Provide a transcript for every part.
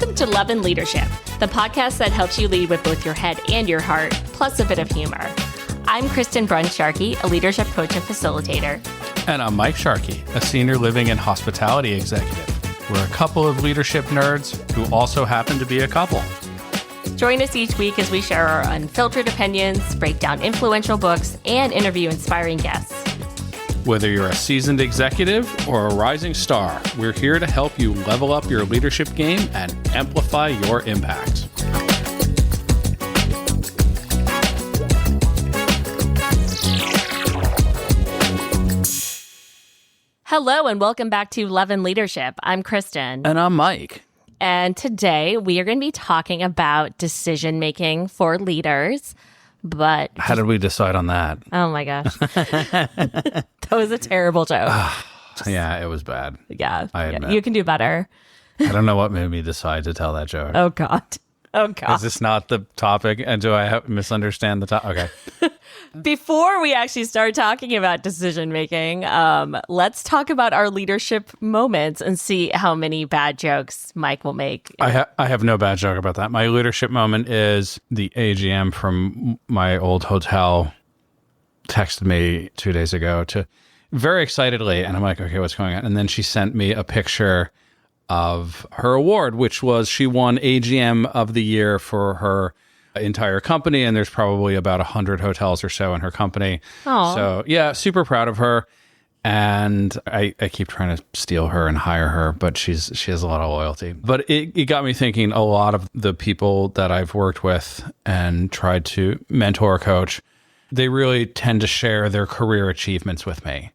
Welcome to Love and Leadership, the podcast that helps you lead with both your head and your heart, plus a bit of humor. I'm Kristen Sharkey, a leadership coach and facilitator. And I'm Mike Sharkey, a senior living and hospitality executive. We're a couple of leadership nerds who also happen to be a couple. Join us each week as we share our unfiltered opinions, break down influential books, and interview inspiring guests. Whether you're a seasoned executive or a rising star, we're here to help you level up your leadership game and amplify your impact. Hello and welcome back to Love and Leadership. I'm Kristen. And I'm Mike. And today we are going to be talking about decision making for leaders. But how did we decide on that? Oh my gosh. That was a terrible joke. Yeah, it was bad. Yeah. I admit. You can do better. I don't know what made me decide to tell that joke. Oh God. Is this not the topic? And do I misunderstand the topic? Okay. Before we actually start talking about decision making, let's talk about our leadership moments and see how many bad jokes Mike will make. I have no bad joke about that. My leadership moment is the AGM from my old hotel texted me 2 days ago to very excitedly, and I'm like, okay, what's going on? And then she sent me a picture of her award, which was she won AGM of the year for her entire company, and there's probably about 100 hotels or so in her company. Aww. So yeah, super proud of her. And I keep trying to steal her and hire her, but she has a lot of loyalty. But it got me thinking, a lot of the people that I've worked with and tried to mentor or coach, they really tend to share their career achievements with me.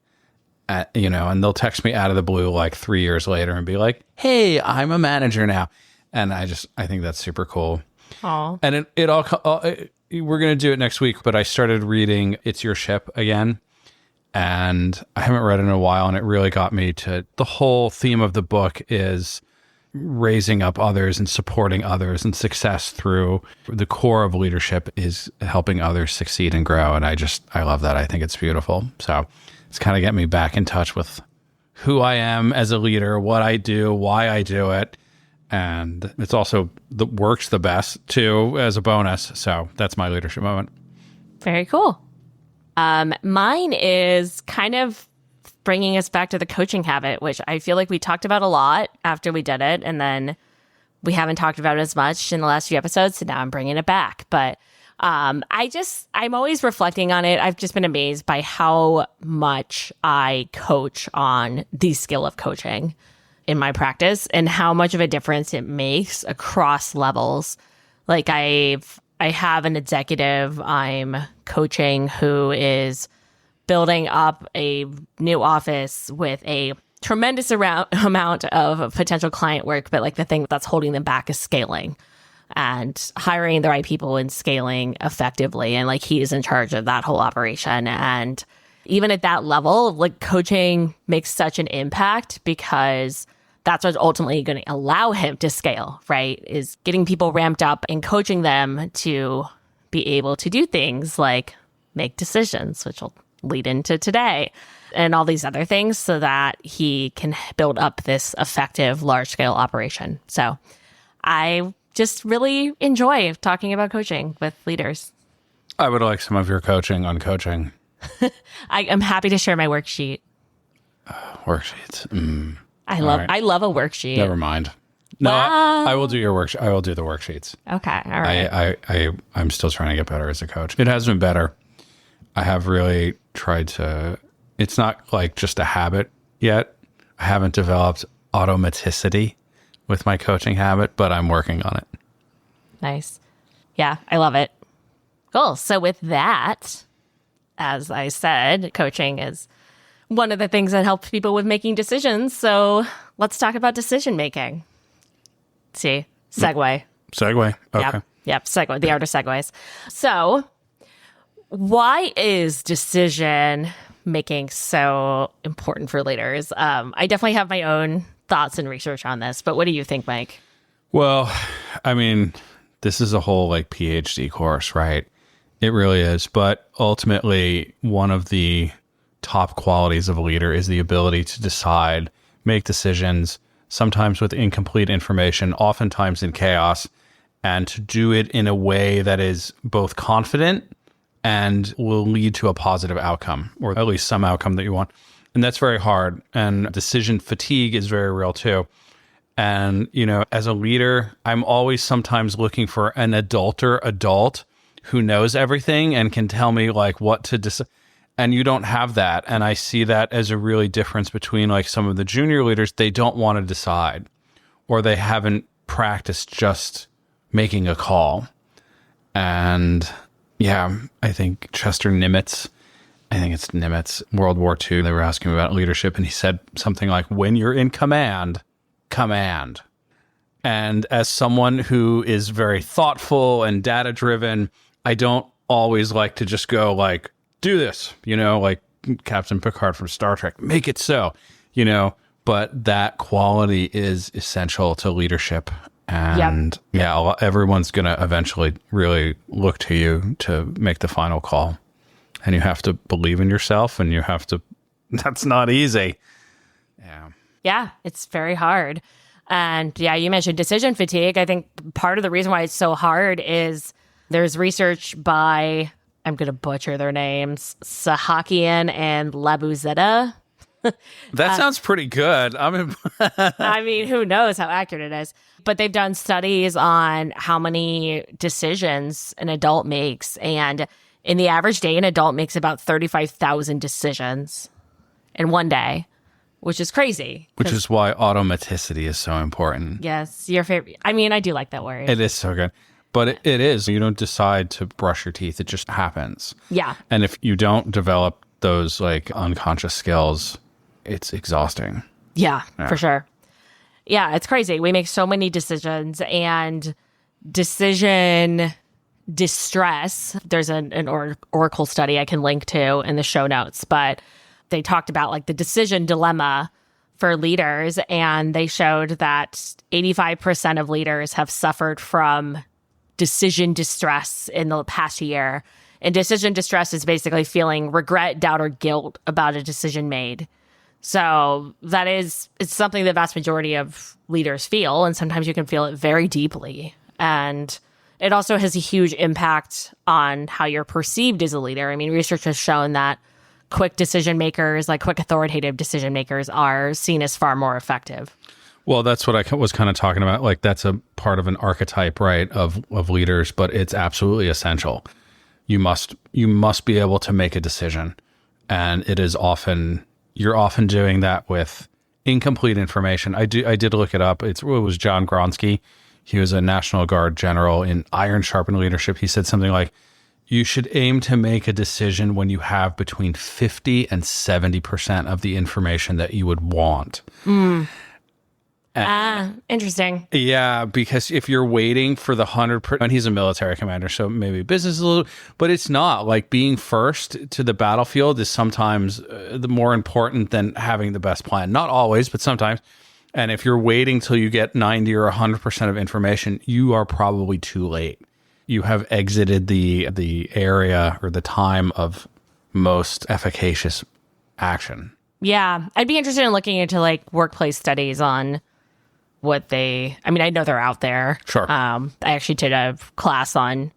And they'll text me out of the blue like 3 years later and be like, hey, I'm a manager now. And I think that's super cool. Aww. And we're going to do it next week, but I started reading It's Your Ship again, and I haven't read it in a while, and it really got me to the whole theme of the book is raising up others and supporting others, and success through the core of leadership is helping others succeed and grow. And I love that. I think it's beautiful. So it's kind of getting me back in touch with who I am as a leader, what I do, why I do it. And it's also works the best too as a bonus. So that's my leadership moment. Very cool. Mine is kind of bringing us back to the coaching habit, which I feel like we talked about a lot after we did it. And then we haven't talked about it as much in the last few episodes. So now I'm bringing it back. But I'm always reflecting on it. I've just been amazed by how much I coach on the skill of coaching in my practice and how much of a difference it makes across levels. Like I have an executive I'm coaching who is building up a new office with a tremendous amount of potential client work, but like the thing that's holding them back is scaling and hiring the right people and scaling effectively. And like he is in charge of that whole operation. And even at that level, like coaching makes such an impact because that's what's ultimately going to allow him to scale, right? Is getting people ramped up and coaching them to be able to do things like make decisions, which will lead into today, and all these other things so that he can build up this effective large-scale operation. So I just really enjoy talking about coaching with leaders. I would like some of your coaching on coaching. I am happy to share my worksheet. Worksheets. I love a worksheet. Never mind. No, Wow. I will do your worksheet. I will do the worksheets. Okay. All right. I'm still trying to get better as a coach. It has been better. I have really tried to, it's not like just a habit yet. I haven't developed automaticity with my coaching habit, but I'm working on it. Nice. Yeah, I love it. Cool. So with that, as I said, coaching is one of the things that helps people with making decisions. So let's talk about decision making. See, segue. Segue. Okay. Yep. Segue. The art of segues. So why is decision making so important for leaders? I definitely have my own thoughts and research on this, but what do you think, Mike? Well, I mean, this is a whole like PhD course, right? It really is. But ultimately, one of the top qualities of a leader is the ability to decide, make decisions sometimes with incomplete information, oftentimes in chaos, and to do it in a way that is both confident and will lead to a positive outcome, or at least some outcome that you want. And that's very hard. And decision fatigue is very real too. And, as a leader, I'm always sometimes looking for an adult who knows everything and can tell me like what to decide. And you don't have that. And I see that as a really difference between like some of the junior leaders. They don't want to decide, or they haven't practiced just making a call. And yeah, I think Chester Nimitz, World War II, they were asking him about leadership, and he said something like, when you're in command. And as someone who is very thoughtful and data driven, I don't always like to just go like, do this, like Captain Picard from Star Trek, make it so, but that quality is essential to leadership. And everyone's going to eventually really look to you to make the final call. And you have to believe in yourself, and that's not easy. Yeah, it's very hard. And you mentioned decision fatigue. I think part of the reason why it's so hard is there's research by, I'm going to butcher their names, Sahakian and Labuzeta. That sounds pretty good. I mean, who knows how accurate it is? But they've done studies on how many decisions an adult makes. And in the average day, an adult makes about 35,000 decisions in one day, which is crazy. Which is why automaticity is so important. Yes, your favorite. I mean, I do like that word. It is so good. But it is. You don't decide to brush your teeth. It just happens. Yeah. And if you don't develop those like unconscious skills, it's exhausting. Yeah, for sure. Yeah, it's crazy. We make so many decisions, and decision distress. There's an Oracle study I can link to in the show notes, but they talked about like the decision dilemma for leaders, and they showed that 85% of leaders have suffered from decision distress in the past year. And decision distress is basically feeling regret, doubt, or guilt about a decision made. So it's something the vast majority of leaders feel, and sometimes you can feel it very deeply. And it also has a huge impact on how you're perceived as a leader. I mean, research has shown that quick decision makers, like quick authoritative decision makers, are seen as far more effective. Well, that's what I was kind of talking about. Like, that's a part of an archetype, right, of leaders, but it's absolutely essential. You must be able to make a decision. And you're often doing that with incomplete information. I did look it up. It was John Gronsky. He was a National Guard general in Iron Sharpened Leadership. He said something like, you should aim to make a decision when you have between 50 and 70% of the information that you would want. Interesting. Yeah, because if you're waiting for the 100%, and he's a military commander, so maybe business is a little, but it's not. Like, being first to the battlefield is sometimes the more important than having the best plan. Not always, but sometimes. And if you're waiting till you get 90 or 100% of information, you are probably too late. You have exited the area or the time of most efficacious action. Yeah, I'd be interested in looking into like workplace studies on I know they're out there. Sure. I actually did a class on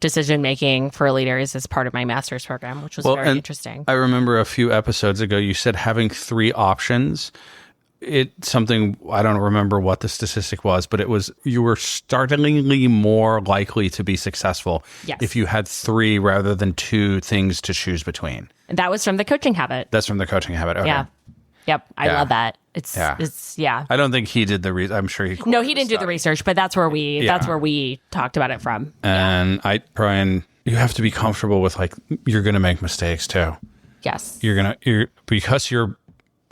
decision making for leaders as part of my master's program, which was very interesting. I remember a few episodes ago, you said having 3 options. It's something, I don't remember what the statistic was, but it was, you were startlingly more likely to be successful if you had 3 rather than 2 things to choose between. And that was from the Coaching Habit. That's from the Coaching Habit. Okay. Yeah. Yep. I love that. It's I don't think he did the research. I'm sure he. No, he didn't do the research, but that's where we talked about it from. And Brian, you have to be comfortable with like, you're going to make mistakes too. Yes. Because you're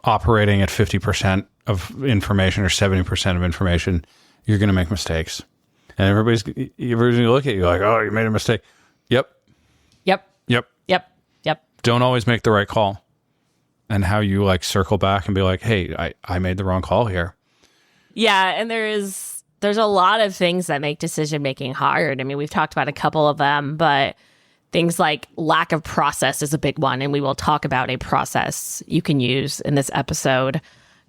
operating at 50% of information or 70% of information, you're going to make mistakes. And everybody's going to look at you like, oh, you made a mistake. Yep. Don't always make the right call. And how you like circle back and be like, hey, I made the wrong call here. Yeah. And there's a lot of things that make decision making hard. I mean, we've talked about a couple of them, but things like lack of process is a big one. And we will talk about a process you can use in this episode.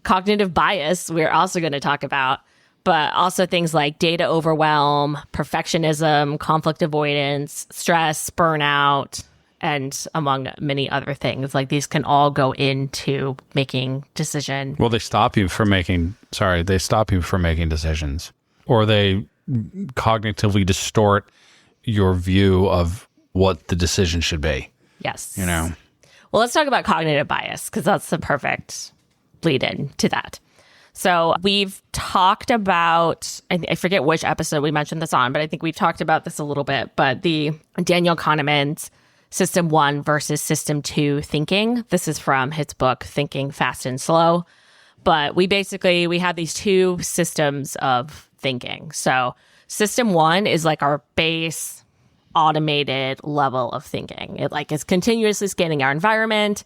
Cognitive bias, we're also going to talk about, but also things like data overwhelm, perfectionism, conflict avoidance, stress, burnout, and among many other things. Like these can all go into making decision. Well, they stop you from making decisions, or they cognitively distort your view of what the decision should be. Yes. You know? Well, let's talk about cognitive bias because that's the perfect lead in to that. So we've talked about, I forget which episode we mentioned this on, but I think we've talked about this a little bit, but the Daniel Kahneman's System 1 versus System 2 thinking. This is from his book, Thinking Fast and Slow. But we have these two systems of thinking. So System 1 is like our base automated level of thinking. It like is continuously scanning our environment.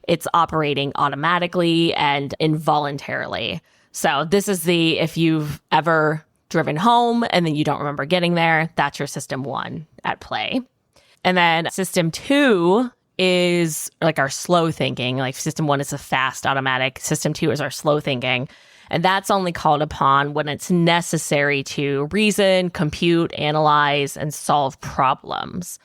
It's operating automatically and involuntarily. So this is if you've ever driven home and then you don't remember getting there, that's your System 1 at play. And then System 2 is like our slow thinking. Like System 1 is a fast automatic. System 2 is our slow thinking. And that's only called upon when it's necessary to reason, compute, analyze, and solve problems.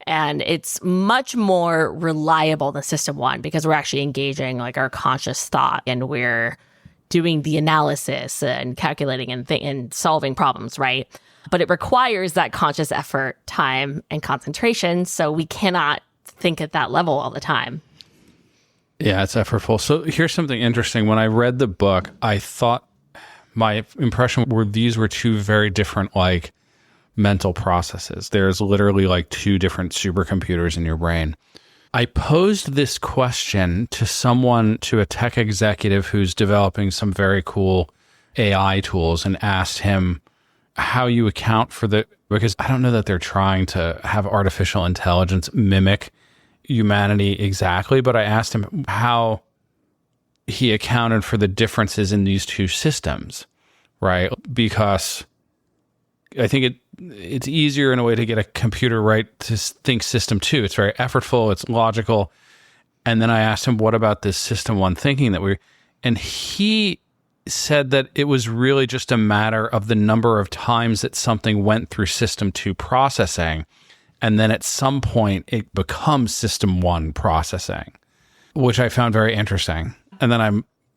And it's much more reliable than System 1 because we're actually engaging like our conscious thought and we're doing the analysis and calculating and solving problems, right? But it requires that conscious effort, time, and concentration. So we cannot think at that level all the time. Yeah, it's effortful. So here's something interesting. When I read the book, I thought my impression were these were two very different like mental processes. There's literally like two different supercomputers in your brain. I posed this question to a tech executive who's developing some very cool AI tools and asked him how you account for because I don't know that they're trying to have artificial intelligence mimic humanity exactly, but I asked him how he accounted for the differences in these two systems, right? Because I think it's easier in a way to get a computer right to think System 2. It's very effortful, it's logical. And then I asked him, what about this System 1 thinking and he said that it was really just a matter of the number of times that something went through System 2 processing. And then at some point it becomes System 1 processing, which I found very interesting. And then I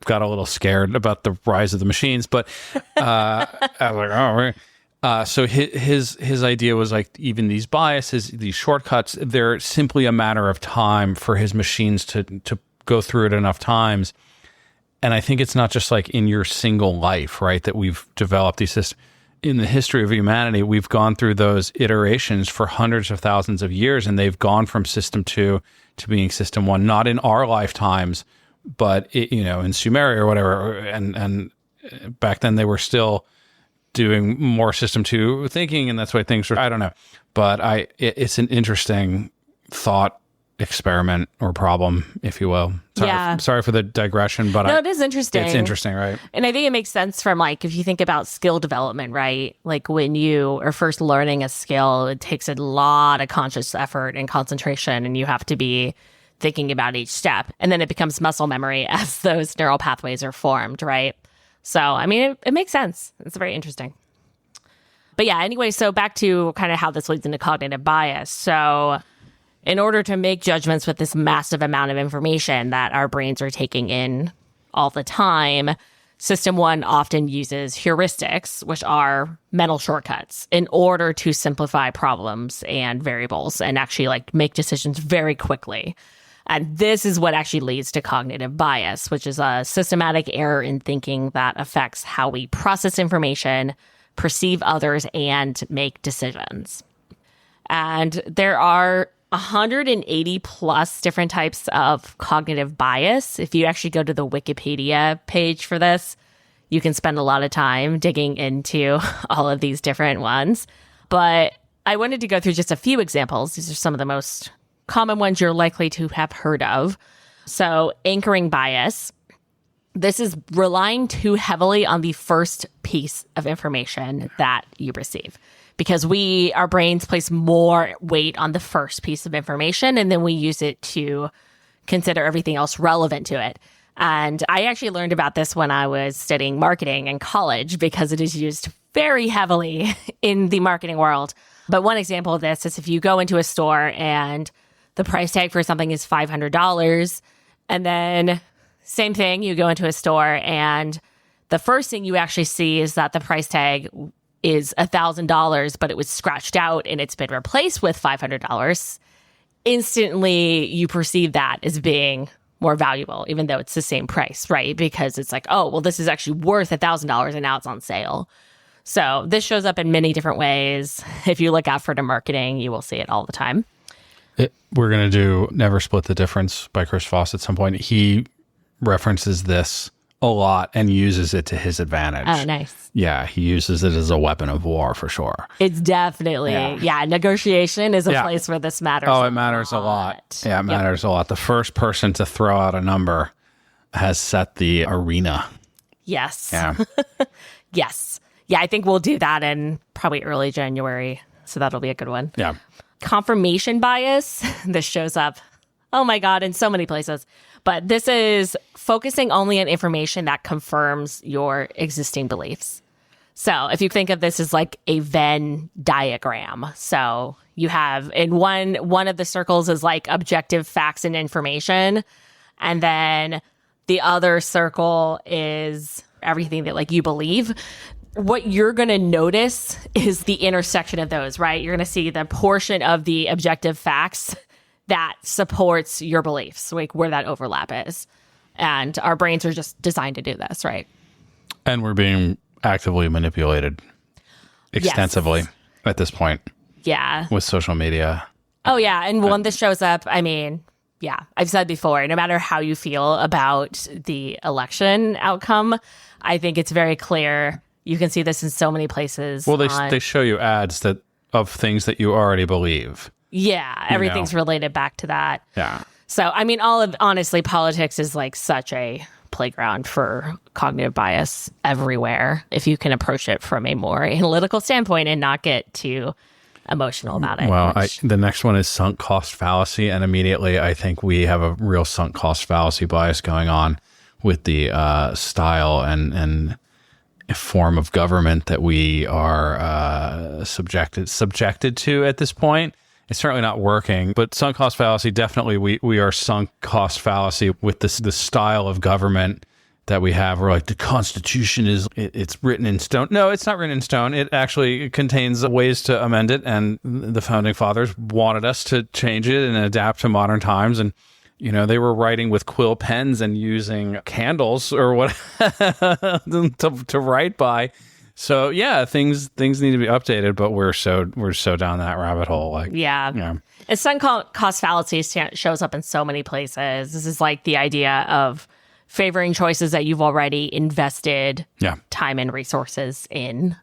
got a little scared about the rise of the machines, but I was like, oh, right. So his idea was like, even these biases, these shortcuts, they're simply a matter of time for his machines to go through it enough times. And I think it's not just like in your single life, right, that we've developed these systems. In the history of humanity, we've gone through those iterations for hundreds of thousands of years, and they've gone from System 2 to being System 1, not in our lifetimes, but in Sumeria or whatever. And back then they were still doing more System 2 thinking, and that's why things were, I don't know. But it's an interesting thought experiment or problem, if you will. Sorry for the digression, but it is interesting. It's interesting, right? And I think it makes sense from like, if you think about skill development, right? Like when you are first learning a skill, it takes a lot of conscious effort and concentration, and you have to be thinking about each step. And then it becomes muscle memory as those neural pathways are formed, right? So, I mean, it makes sense. It's very interesting. But yeah, anyway, so back to kind of how this leads into cognitive bias. So in order to make judgments with this massive amount of information that our brains are taking in all the time, System 1 often uses heuristics, which are mental shortcuts, in order to simplify problems and variables and actually like make decisions very quickly. And this is what actually leads to cognitive bias, which is a systematic error in thinking that affects how we process information, perceive others, and make decisions. And there are 180 plus different types of cognitive bias. If you actually go to the Wikipedia page for this, you can spend a lot of time digging into all of these different ones. But I wanted to go through just a few examples. These are some of the most common ones you're likely to have heard of. So anchoring bias. This is relying too heavily on the first piece of information that you receive, because our brains place more weight on the first piece of information, and then we use it to consider everything else relevant to it. And I actually learned about this when I was studying marketing in college because it is used very heavily in the marketing world. But one example of this is if you go into a store and the price tag for something is $500, and then same thing, you go into a store and the first thing you actually see is that the price tag is $1,000, but it was scratched out and it's been replaced with $500. Instantly, you perceive that as being more valuable, even though it's the same price, right? Because it's like, oh, well, this is actually worth $1,000 and now it's on sale. So this shows up in many different ways. If you look out for the marketing, you will see it all the time. We're going to do Never Split the Difference by Chris Voss at some point. He references this a lot and uses it to his advantage. Oh, nice. Yeah, he uses it as a weapon of war for sure. It's definitely, negotiation is a place where this matters. Oh, it matters a lot. Yeah, it matters a lot. The first person to throw out a number has set the arena. Yes. Yeah. Yes. Yeah, I think we'll do that in probably early January. So that'll be a good one. Yeah. Confirmation bias. This shows up, oh my God, in so many places. But this is focusing only on information that confirms your existing beliefs. So if you think of this as like a Venn diagram, so you have in one of the circles is like objective facts and information, and then the other circle is everything that like you believe. What you're going to notice is the intersection of those, right? You're going to see the portion of the objective facts that supports your beliefs, like where that overlap is. And our brains are just designed to do this, right? And we're being actively manipulated extensively at this point. Yeah. With social media. Oh, yeah. And when this shows up, I mean, yeah, I've said before, no matter how you feel about the election outcome, I think it's very clear. You can see this in so many places. Well, they show you ads that of things that you already believe. Yeah, everything's related back to that. Yeah. So, I mean, honestly, politics is like such a playground for cognitive bias everywhere if you can approach it from a more analytical standpoint and not get too emotional about it. Well, the next one is sunk cost fallacy. And immediately I think we have a real sunk cost fallacy bias going on with the style and form of government that we are subjected to at this point. It's certainly not working, but sunk cost fallacy, definitely we are sunk cost fallacy with this style of government that we have. We're like, the Constitution it's written in stone. No, it's not written in stone. It actually contains ways to amend it, and the founding fathers wanted us to change it and adapt to modern times. And they were writing with quill pens and using candles or what to write by. So yeah, things need to be updated, but we're so down that rabbit hole. Like yeah. And sunk cost fallacy shows up in so many places. This is like the idea of favoring choices that you've already invested time and resources in.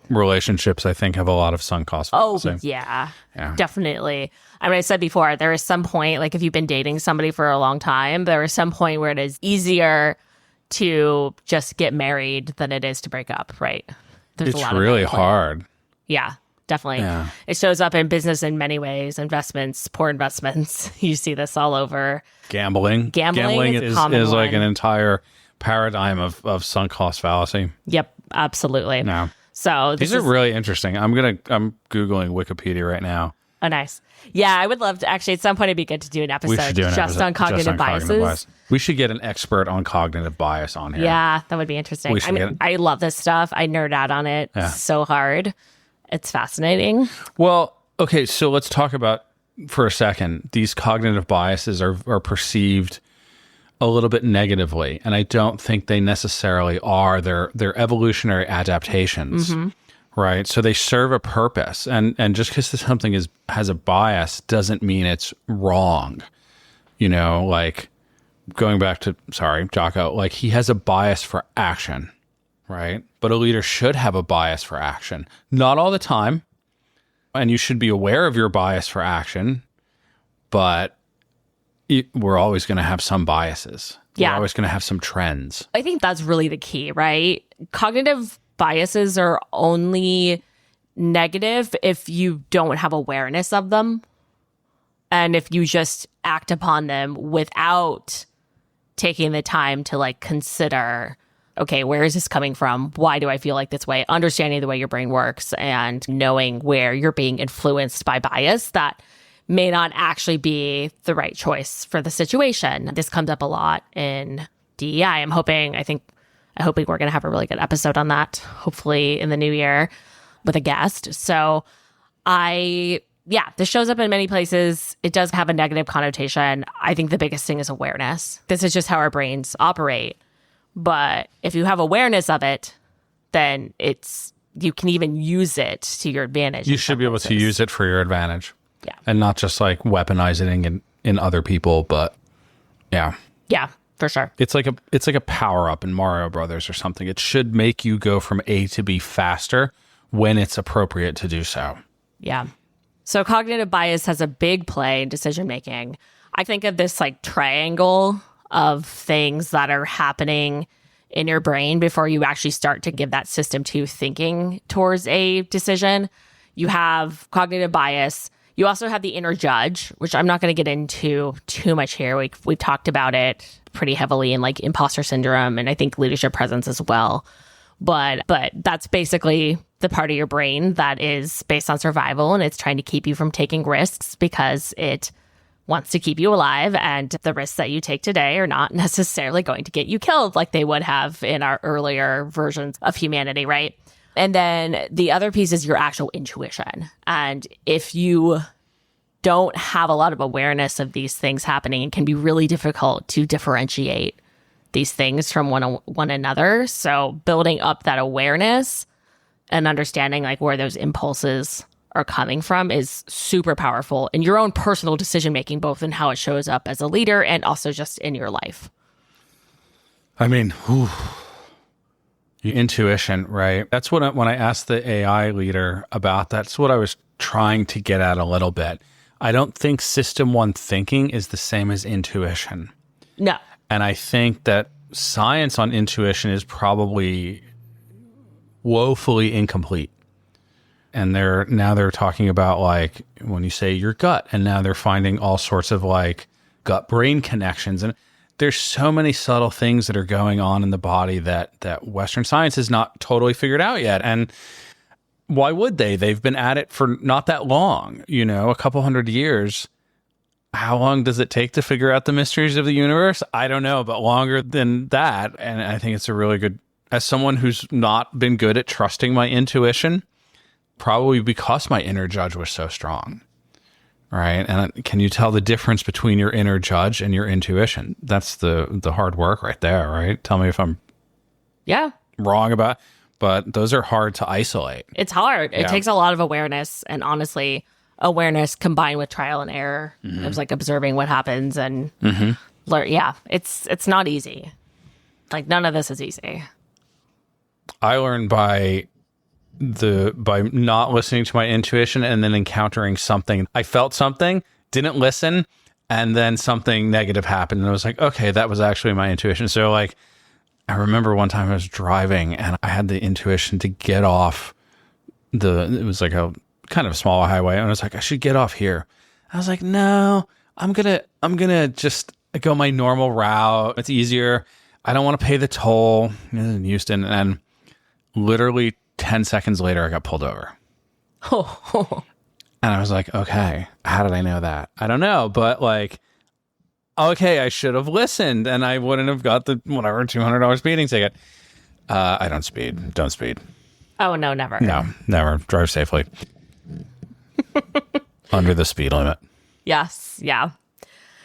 Relationships, I think, have a lot of sunk cost fallacy. Oh, yeah, definitely. I mean, I said before, there is some point, like if you've been dating somebody for a long time, there is some point where it is easier to just get married than it is to break up, right? It's really hard. Yeah, definitely. Yeah. It shows up in business in many ways, investments, poor investments. You see this all over. Gambling is like an entire paradigm of sunk cost fallacy. Yep, absolutely. No. So these are really interesting. I'm Googling Wikipedia right now. Oh, nice. Yeah, I would love to. Actually, at some point, it'd be good to do an episode on cognitive biases. We should get an expert on cognitive bias on here. Yeah, that would be interesting. I mean, I love this stuff. I nerd out on it so hard. It's fascinating. Well, okay, so let's talk about, for a second, these cognitive biases are perceived a little bit negatively, and I don't think they necessarily are. They're evolutionary adaptations. Mm-hmm. Right. So they serve a purpose. And just because something has a bias doesn't mean it's wrong. Like going back to, Jocko, like he has a bias for action. Right. But a leader should have a bias for action. Not all the time. And you should be aware of your bias for action. But we're always going to have some biases. Yeah. We're always going to have some trends. I think that's really the key, right? Cognitive biases are only negative if you don't have awareness of them and if you just act upon them without taking the time to like consider, okay, where is this coming from? Why do I feel like this way? Understanding the way your brain works and knowing where you're being influenced by bias that may not actually be the right choice for the situation. This comes up a lot in DEI. I'm hoping we're going to have a really good episode on that, hopefully in the new year with a guest. So this shows up in many places. It does have a negative connotation. I think the biggest thing is awareness. This is just how our brains operate. But if you have awareness of it, then you can even use it to your advantage. You should be able to use it for your advantage. Yeah. And not just like weaponizing in other people, but yeah. Yeah, for sure. It's like a power up in Mario Brothers or something. It should make you go from A to B faster when it's appropriate to do so. Yeah. So cognitive bias has a big play in decision making. I think of this like triangle of things that are happening in your brain before you actually start to give that system to thinking towards a decision. You have cognitive bias. You also have the inner judge, which I'm not going to get into too much here. We've talked about it pretty heavily in like imposter syndrome and I think leadership presence as well. But that's basically the part of your brain that is based on survival, and it's trying to keep you from taking risks because it wants to keep you alive, and the risks that you take today are not necessarily going to get you killed like they would have in our earlier versions of humanity, right? And then the other piece is your actual intuition. And if you don't have a lot of awareness of these things happening, it can be really difficult to differentiate these things from one another. So building up that awareness and understanding like where those impulses are coming from is super powerful in your own personal decision making, both in how it shows up as a leader and also just in your life. I mean, your intuition, right? That's what when I asked the AI leader about that's what I was trying to get at a little bit. I don't think system one thinking is the same as intuition. No. And I think that science on intuition is probably woefully incomplete. And they're talking about like when you say your gut, and now they're finding all sorts of like gut brain connections. And there's so many subtle things that are going on in the body that Western science has not totally figured out yet. And why would they? They've been at it for not that long, a couple hundred years. How long does it take to figure out the mysteries of the universe? I don't know, but longer than that. And I think it's a really good, as someone who's not been good at trusting my intuition, probably because my inner judge was so strong, right? And can you tell the difference between your inner judge and your intuition? That's the hard work right there, right? Tell me if I'm wrong about, but those are hard to isolate. It's hard. It takes a lot of awareness, and honestly, awareness combined with trial and error. Mm-hmm. It was like observing what happens and learn. Yeah, it's not easy. Like none of this is easy. I learned by not listening to my intuition and then encountering something. I felt something, didn't listen, and then something negative happened. And I was like, okay, that was actually my intuition. So like, I remember one time I was driving and I had the intuition to get off it was like a kind of small highway. And I was like, I should get off here. I was like, no, I'm gonna just go my normal route. It's easier. I don't want to pay the toll in Houston. And literally 10 seconds later, I got pulled over. And I was like, okay, how did I know that? I don't know, but like, okay, I should have listened and I wouldn't have got the whatever $200 speeding ticket. I don't speed. Don't speed. Oh, no, never. No, never. Drive safely. Under the speed limit. Yes. Yeah.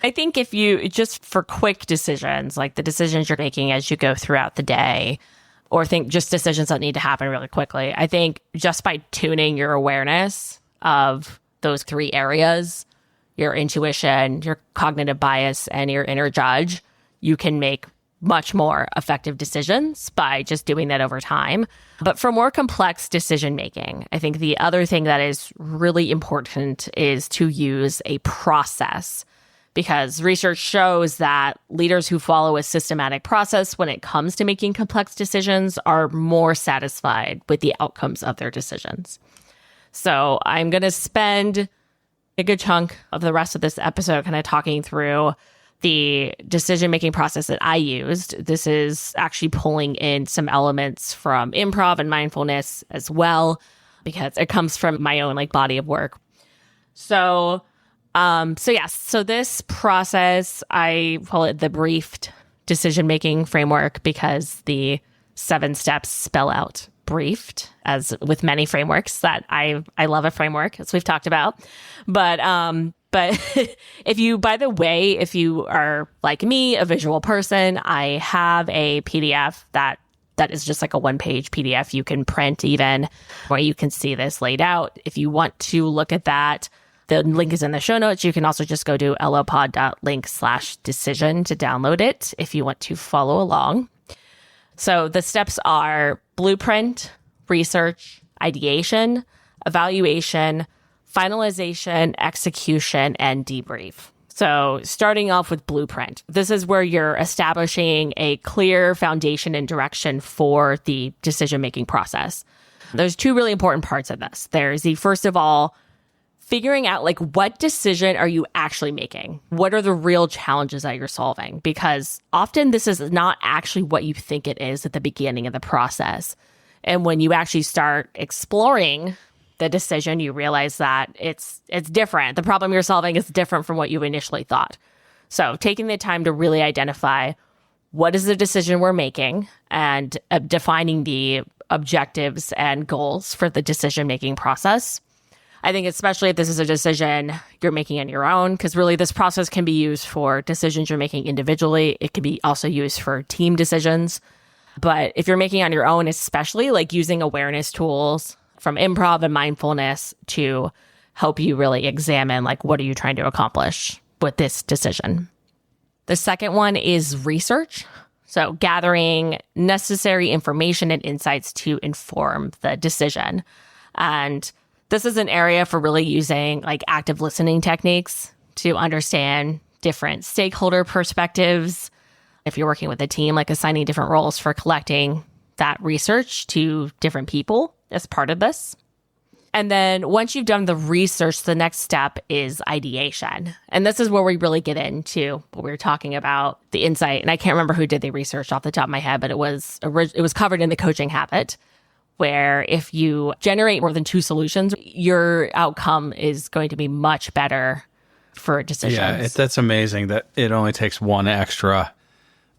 I think if you just for quick decisions, like the decisions you're making as you go throughout the day, or think just decisions that need to happen really quickly, I think just by tuning your awareness of those three areas, your intuition, your cognitive bias, and your inner judge, you can make much more effective decisions by just doing that over time. But for more complex decision making, I think the other thing that is really important is to use a process, because research shows that leaders who follow a systematic process when it comes to making complex decisions are more satisfied with the outcomes of their decisions. So I'm going to spend a good chunk of the rest of this episode kind of talking through the decision-making process that I used, this is actually pulling in some elements from improv and mindfulness as well, because it comes from my own like body of work. So yes, so this process, I call it the briefed decision-making framework because the 7 steps spell out briefed, as with many frameworks that I love a framework, as we've talked about. But if you are like me, a visual person, I have a PDF that is just like a 1-page PDF you can print even, where you can see this laid out. If you want to look at that, the link is in the show notes. You can also just go to lopod.link/decision to download it if you want to follow along. So the steps are blueprint, research, ideation, evaluation, finalization, execution, and debrief. So starting off with blueprint, this is where you're establishing a clear foundation and direction for the decision-making process. There's 2 really important parts of this. There's first of all, figuring out like what decision are you actually making? What are the real challenges that you're solving? Because often this is not actually what you think it is at the beginning of the process. And when you actually start exploring the decision, you realize that it's different. The problem you're solving is different from what you initially thought. So taking the time to really identify what is the decision we're making and defining the objectives and goals for the decision-making process. I think especially if this is a decision you're making on your own, because really this process can be used for decisions you're making individually. It can be also used for team decisions. But if you're making on your own, especially like using awareness tools from improv and mindfulness to help you really examine like what are you trying to accomplish with this decision. The second one is research. So gathering necessary information and insights to inform the decision. And this is an area for really using like active listening techniques to understand different stakeholder perspectives. If you're working with a team, like assigning different roles for collecting that research to different people as part of this. And then once you've done the research, the next step is ideation. And this is where we really get into what we were talking about, the insight. And I can't remember who did the research off the top of my head, but it was covered in the coaching habit, where if you generate more than 2 solutions, your outcome is going to be much better for decisions. Yeah, that's amazing that it only takes 1 extra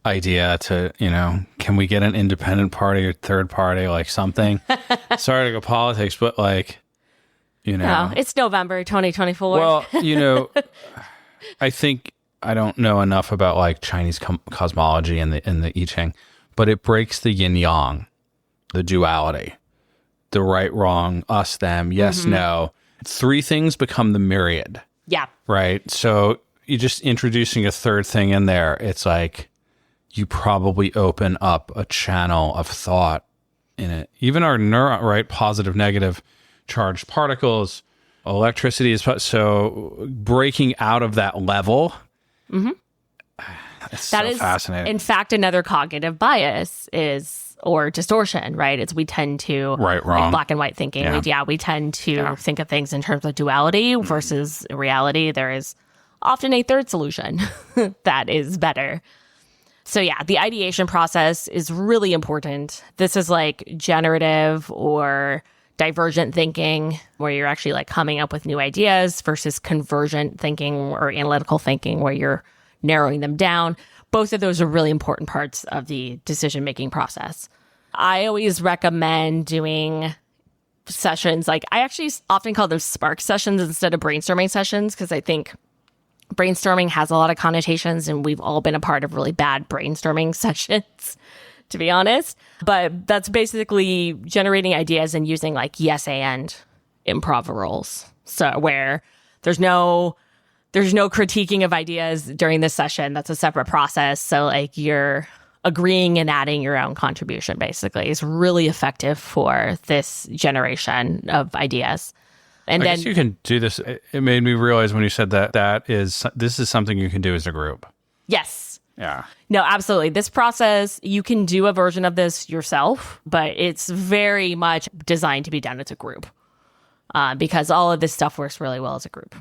idea to, can we get an independent party or third party, like something? Sorry to go politics, but like, No, it's November 2024. Well, I think I don't know enough about like Chinese cosmology and the I Ching, but it breaks the yin yang, the duality, the right, wrong, us, them, yes, no. 3 things become the myriad. Yeah. Right. So you're just introducing a third thing in there. It's like you probably open up a channel of thought in it. Even our neuron, right? Positive, negative charged particles, electricity is so breaking out of that level. It's so fascinating. In fact, another cognitive bias or distortion, right? It's we tend to right, wrong, like black and white thinking. We tend to think of things in terms of duality versus reality. There is often a third solution that is better. So yeah, the ideation process is really important. This is like generative or divergent thinking, where you're actually like coming up with new ideas, versus convergent thinking or analytical thinking, where you're narrowing them down. Both of those are really important parts of the decision-making process. I always recommend doing sessions, like I actually often call them spark sessions instead of brainstorming sessions, because I think brainstorming has a lot of connotations, and we've all been a part of really bad brainstorming sessions, to be honest. But that's basically generating ideas and using like yes and improv roles. So where there's no critiquing of ideas during this session. That's a separate process. So like you're agreeing and adding your own contribution, basically, is really effective for this generation of ideas. And I guess you can do this. It made me realize when you said this is something you can do as a group. Yes. Yeah. No, absolutely. This process, you can do a version of this yourself, but it's very much designed to be done as a group, because all of this stuff works really well as a group.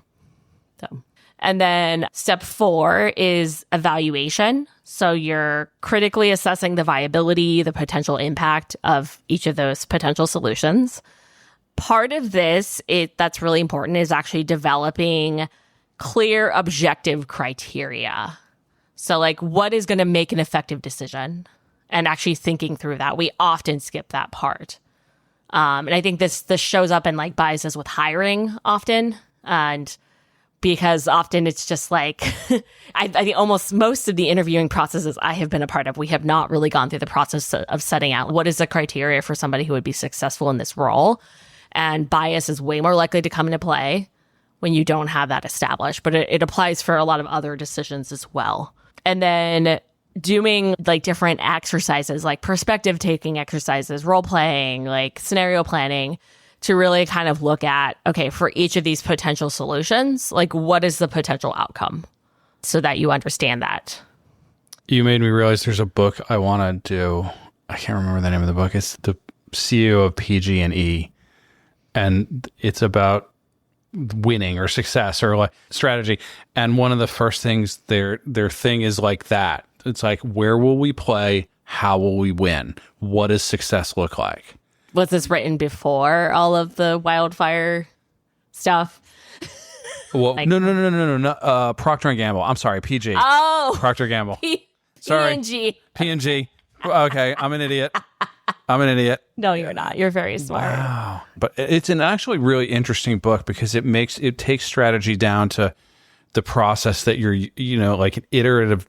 So, And then step 4 is evaluation. So you're critically assessing the viability, the potential impact of each of those potential solutions. Part of this, that's really important, is actually developing clear objective criteria. So like, what is going to make an effective decision? And actually thinking through that. We often skip that part. And I think this shows up in like biases with hiring often. And because often it's just like, I think almost most of the interviewing processes I have been a part of, we have not really gone through the process of setting out what is the criteria for somebody who would be successful in this role. And bias is way more likely to come into play when you don't have that established. But it applies for a lot of other decisions as well. And then doing like different exercises, like perspective taking exercises, role playing, like scenario planning, to really kind of look at, okay, for each of these potential solutions, like what is the potential outcome so that you understand that. You made me realize there's a book I want to do. I can't remember the name of the book. It's the CEO of PG&E. And it's about winning or success or like strategy. And one of the first things, their thing is like that. It's like, where will we play? How will we win? What does success look like? Was this written before all of the wildfire stuff? Well, like, no. Procter & Gamble. I'm sorry, PG. Oh. Procter & Gamble. Sorry. P&G. Okay, I'm an idiot. No, you're not. You're very smart. Wow. But it's an actually really interesting book because it takes strategy down to the process that you're, like an iterative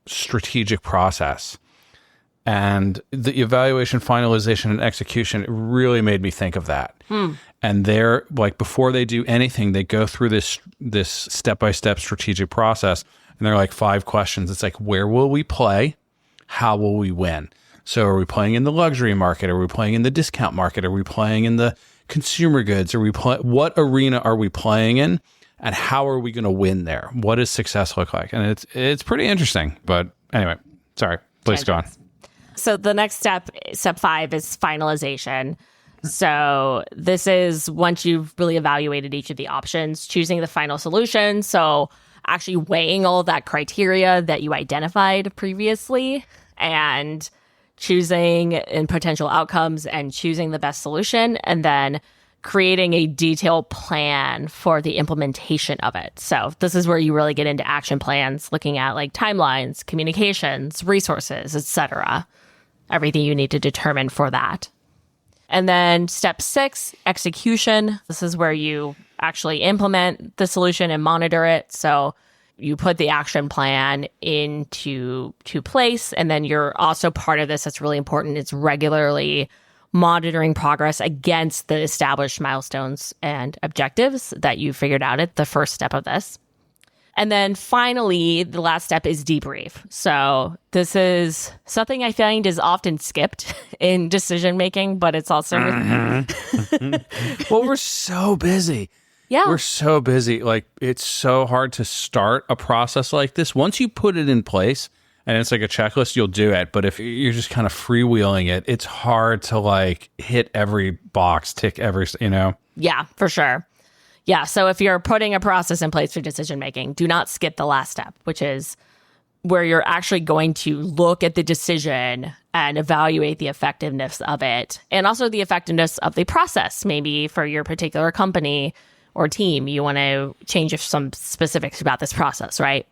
strategic process. And the evaluation, finalization, and execution, it really made me think of that. And they're like, before they do anything, they go through this step-by-step strategic process. And they're like 5 questions. It's like, where will we play? How will we win? So are we playing in the luxury market? Are we playing in the discount market? Are we playing in the consumer goods? What arena are we playing in? And how are we going to win there? What does success look like? And it's pretty interesting. But anyway, sorry, please go on. So the next step 5, is finalization. So this is once you've really evaluated each of the options, choosing the final solution. So actually weighing all of that criteria that you identified previously and choosing in potential outcomes and choosing the best solution, and then creating a detailed plan for the implementation of it. So this is where you really get into action plans, looking at like timelines, communications, resources, etc. Everything you need to determine for that. And then step 6, execution. This is where you actually implement the solution and monitor it. So you put the action plan into place. And then you're also part of this that's really important. It's regularly monitoring progress against the established milestones and objectives that you figured out at the first step of this. And then finally, the last step is debrief. So this is something I find is often skipped in decision making, but it's also... Well, we're so busy. Yeah. We're so busy. Like, it's so hard to start a process like this. Once you put it in place and it's like a checklist, you'll do it. But if you're just kind of freewheeling it, it's hard to like hit every box, tick every, Yeah, for sure. Yeah. So if you're putting a process in place for decision making, do not skip the last step, which is where you're actually going to look at the decision and evaluate the effectiveness of it, and also the effectiveness of the process. Maybe for your particular company or team, you want to change some specifics about this process, right?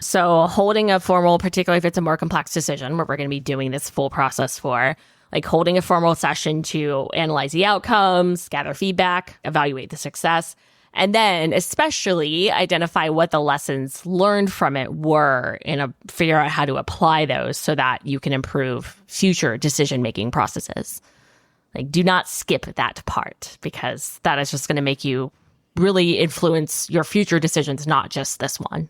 So holding a formal, particularly if it's a more complex decision where we're going to be doing this full process for, like holding a formal session to analyze the outcomes, gather feedback, evaluate the success, and then especially identify what the lessons learned from it were and figure out how to apply those so that you can improve future decision-making processes. Like, do not skip that part, because that is just going to make you really influence your future decisions, not just this one.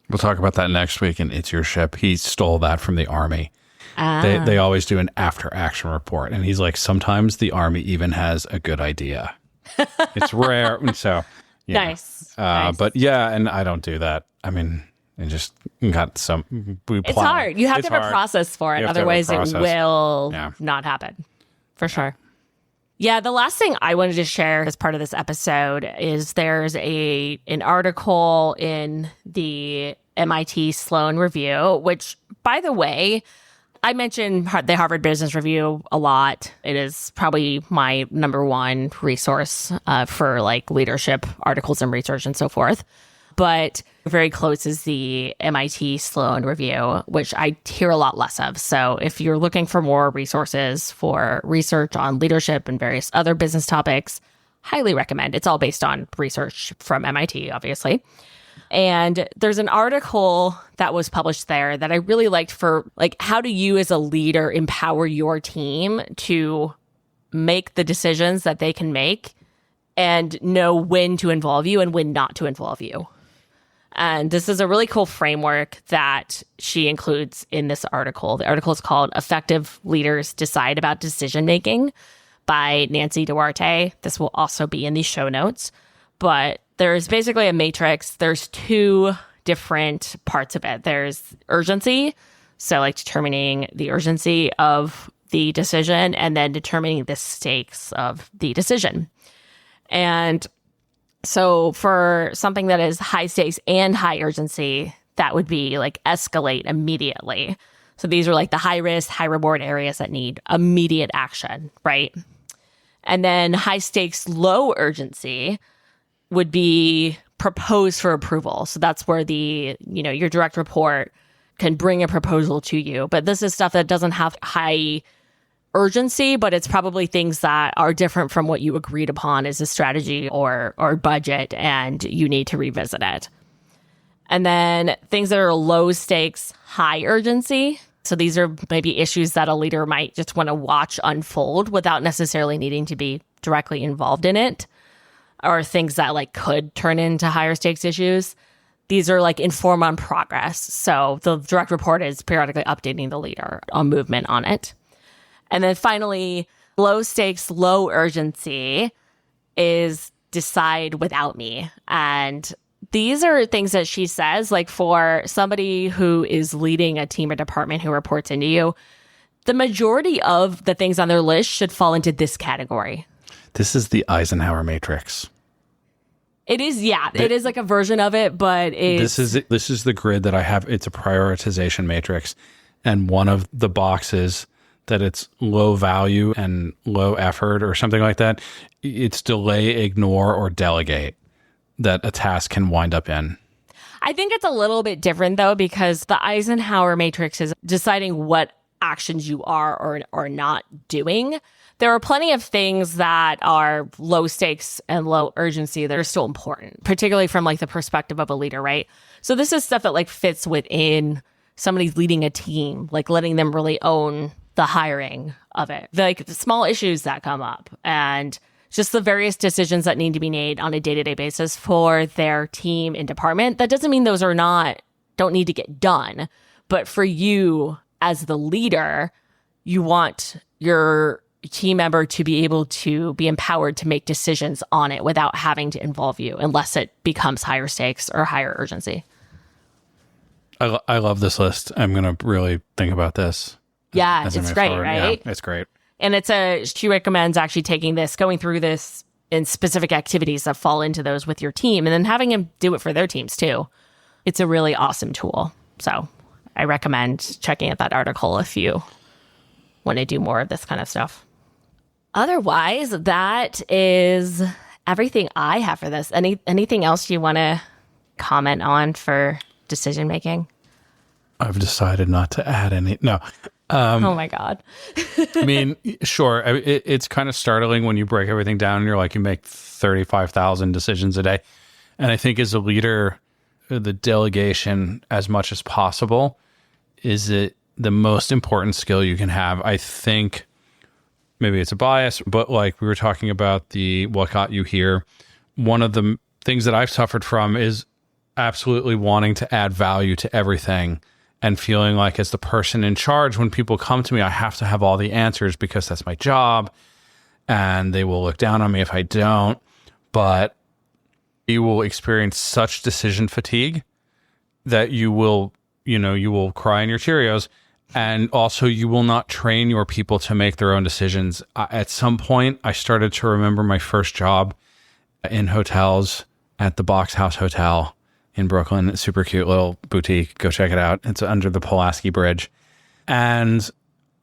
We'll talk about that next week in It's Your Ship. He stole that from the Army. They always do an after-action report. And he's like, sometimes the Army even has a good idea. It's rare. So, yeah. Nice. But yeah, and I don't do that. I mean, it just got some... It's hard. You have to have a process for it. Otherwise, it will not happen. For sure. Yeah, the last thing I wanted to share as part of this episode is there's an article in the MIT Sloan Review, which, by the way, I mentioned the Harvard Business Review a lot. It is probably my number one resource for like leadership articles and research and so forth. But very close is the MIT Sloan Review, which I hear a lot less of. So if you're looking for more resources for research on leadership and various other business topics, highly recommend. It's all based on research from MIT, obviously. And there's an article that was published there that I really liked for like, how do you as a leader empower your team to make the decisions that they can make and know when to involve you and when not to involve you. And this is a really cool framework that she includes in this article. The article is called Effective Leaders Decide About Decision Making by Nancy Duarte. This will also be in the show notes. But there's basically a matrix. There's two different parts of it. There's urgency, so like determining the urgency of the decision and then determining the stakes of the decision. And so for something that is high stakes and high urgency, that would be like escalate immediately. So these are like the high risk, high reward areas that need immediate action, right? And then high stakes, low urgency would be proposed for approval. So that's where your direct report can bring a proposal to you. But this is stuff that doesn't have high urgency, but it's probably things that are different from what you agreed upon as a strategy or budget, and you need to revisit it. And then things that are low stakes, high urgency. So these are maybe issues that a leader might just want to watch unfold without necessarily needing to be directly involved in it, or things that like could turn into higher stakes issues. These are like inform on progress. So the direct report is periodically updating the leader on movement on it. And then finally, low stakes, low urgency is decide without me. And these are things that she says, like for somebody who is leading a team or department who reports into you, the majority of the things on their list should fall into this category. This is the Eisenhower matrix. It is, yeah. It is like a version of it, but this is the grid that I have. It's a prioritization matrix. And one of the boxes that it's low value and low effort or something like that, it's delay, ignore, or delegate that a task can wind up in. I think it's a little bit different, though, because the Eisenhower matrix is deciding what actions you are or are not doing. There are plenty of things that are low stakes and low urgency that are still important, particularly from like the perspective of a leader, right? So this is stuff that like fits within somebody's leading a team, like letting them really own the hiring of it, like the small issues that come up and just the various decisions that need to be made on a day-to-day basis for their team and department. That doesn't mean those don't need to get done. But for you as the leader, you want your team member to be able to be empowered to make decisions on it without having to involve you unless it becomes higher stakes or higher urgency. I love this list. I'm going to really think about this. Yeah, it's great, forward. Right? Yeah, it's great. And she recommends actually going through this in specific activities that fall into those with your team and then having them do it for their teams too. It's a really awesome tool. So I recommend checking out that article if you want to do more of this kind of stuff. Otherwise, that is everything I have for this. Anything else you want to comment on for decision making? I've decided not to add any. No. Oh my God. I mean, sure. It's kind of startling when you break everything down and you're like, you make 35,000 decisions a day. And I think as a leader, the delegation as much as possible is it the most important skill you can have. I think maybe it's a bias, but like we were talking about the what got you here. One of the things that I've suffered from is absolutely wanting to add value to everything and feeling like as the person in charge, when people come to me, I have to have all the answers because that's my job and they will look down on me if I don't. But you will experience such decision fatigue that you will cry in your Cheerios And also, you will not train your people to make their own decisions. At some point, I started to remember my first job in hotels at the Box House Hotel in Brooklyn. It's a super cute little boutique. Go check it out. It's under the Pulaski Bridge. And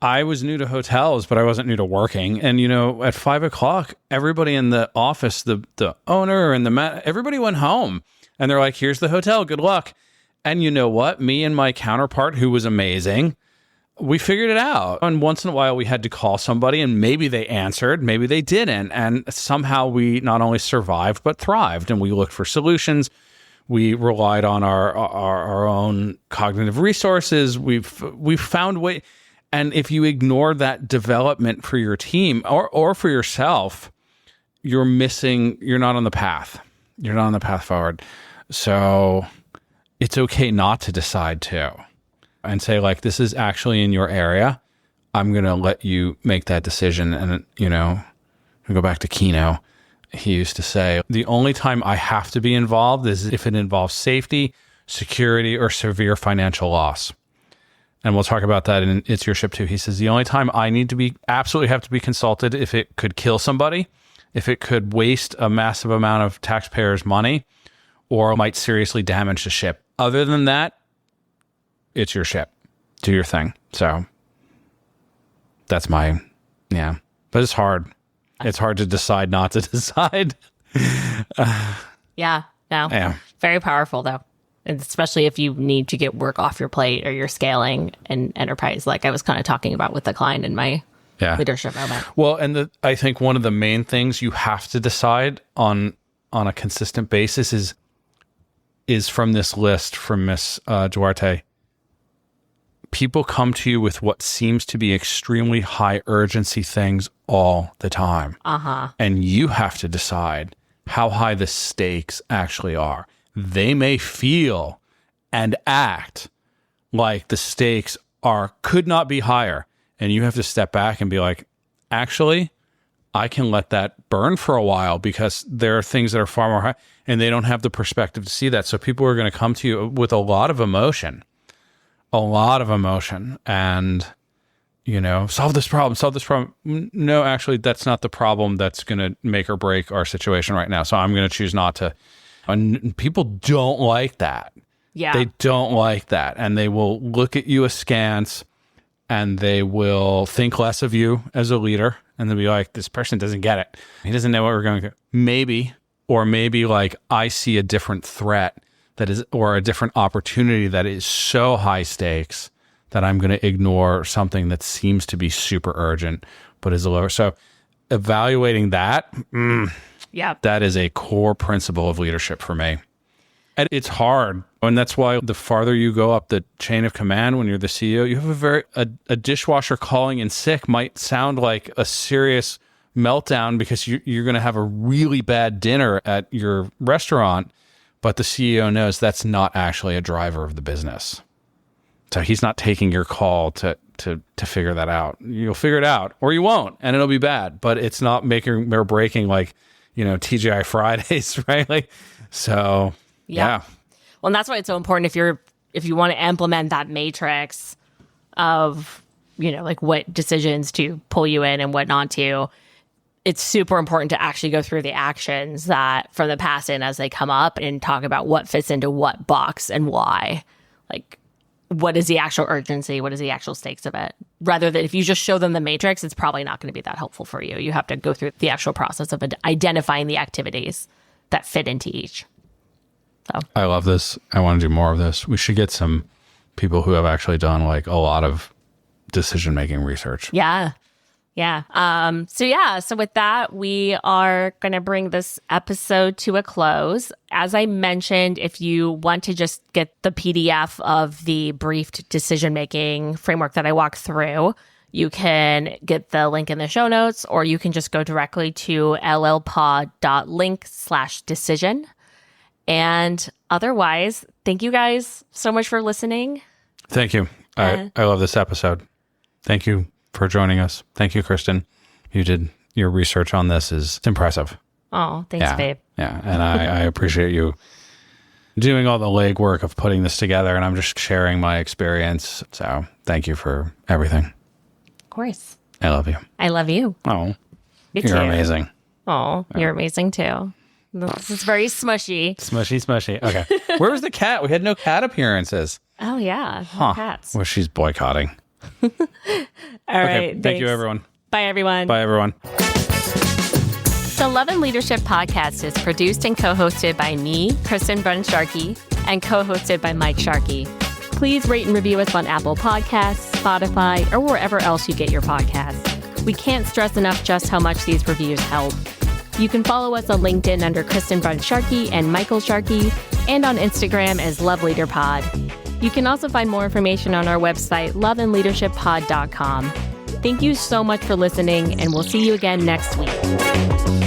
I was new to hotels, but I wasn't new to working. And, at 5 o'clock, everybody in the office, the owner and everybody went home. And they're like, here's the hotel. Good luck. And you know what? Me and my counterpart, who was amazing, we figured it out. And once in a while, we had to call somebody, and maybe they answered, maybe they didn't. And somehow we not only survived, but thrived. And we looked for solutions. We relied on our own cognitive resources. We've found way. And if you ignore that development for your team or for yourself, you're not on the path. You're not on the path forward. So it's okay not to decide too. And say, like, this is actually in your area. I'm going to let you make that decision. And, we go back to Kino. He used to say, the only time I have to be involved is if it involves safety, security, or severe financial loss. And we'll talk about that in It's Your Ship too. He says, the only time I absolutely have to be consulted if it could kill somebody, if it could waste a massive amount of taxpayers' money, or might seriously damage the ship. Other than that, it's your ship. Do your thing. So that's but it's hard. It's hard to decide not to decide. Yeah. Very powerful though. And especially if you need to get work off your plate or you're scaling an enterprise, like I was kind of talking about with the client in my leadership moment. Well, and I think one of the main things you have to decide on a consistent basis is from this list from Miss Duarte. People come to you with what seems to be extremely high urgency things all the time. And you have to decide how high the stakes actually are. They may feel and act like the stakes could not be higher. And you have to step back and be like, actually, I can let that burn for a while because there are things that are far more high, and they don't have the perspective to see that. So people are going to come to you with a lot of emotion, and, solve this problem. No, actually, that's not the problem that's going to make or break our situation right now. So I'm going to choose not to. And people don't like that. Yeah. They don't like that. And they will look at you askance, and they will think less of you as a leader. And they'll be like, this person doesn't get it. He doesn't know what we're going to do. Maybe like I see a different threat or a different opportunity that is so high stakes that I'm going to ignore something that seems to be super urgent, but is lower. So evaluating that, that is a core principle of leadership for me. And it's hard. And that's why the farther you go up the chain of command, when you're the CEO, you have a dishwasher calling in sick might sound like a serious meltdown because you're going to have a really bad dinner at your restaurant. But the CEO knows that's not actually a driver of the business. So he's not taking your call to figure that out. You'll figure it out, or you won't, and it'll be bad. But it's not making or breaking like, TGI Fridays, right? Yeah. Well, and that's why it's so important if you want to implement that matrix of, like what decisions to pull you in and what not to. It's super important to actually go through the actions that from the past and as they come up and talk about what fits into what box and why. Like, what is the actual urgency? What is the actual stakes of it? Rather than if you just show them the matrix, it's probably not going to be that helpful for you. You have to go through the actual process of identifying the activities that fit into each. So I love this. I want to do more of this. We should get some people who have actually done like a lot of decision-making research. Yeah. So with that, we are going to bring this episode to a close. As I mentioned, if you want to just get the PDF of the briefed decision-making framework that I walked through, you can get the link in the show notes, or you can just go directly to llpod.link/decision. And otherwise, thank you guys so much for listening. Thank you. I love this episode. Thank you for joining us. Thank you, Kristen. You did your research on this. It's impressive. Oh, thanks, babe. Yeah, and I appreciate you doing all the legwork of putting this together, and I'm just sharing my experience. So thank you for everything. Of course. I love you. I love you. Oh, You you're too. amazing. Oh, you're amazing too. This is very smushy. Smushy. Okay. Where was the cat? We had no cat appearances. Oh, yeah. Cats. Well, she's boycotting. All right. Thank you, everyone. Bye, everyone. Bye, everyone. The Love and Leadership podcast is produced and co-hosted by me, Kristen Sharkey, and co-hosted by Mike Sharkey. Please rate and review us on Apple Podcasts, Spotify, or wherever else you get your podcasts. We can't stress enough just how much these reviews help. You can follow us on LinkedIn under Kristen Sharkey and Michael Sharkey, and on Instagram as Love Leader Pod. You can also find more information on our website, loveandleadershippod.com. Thank you so much for listening, and we'll see you again next week.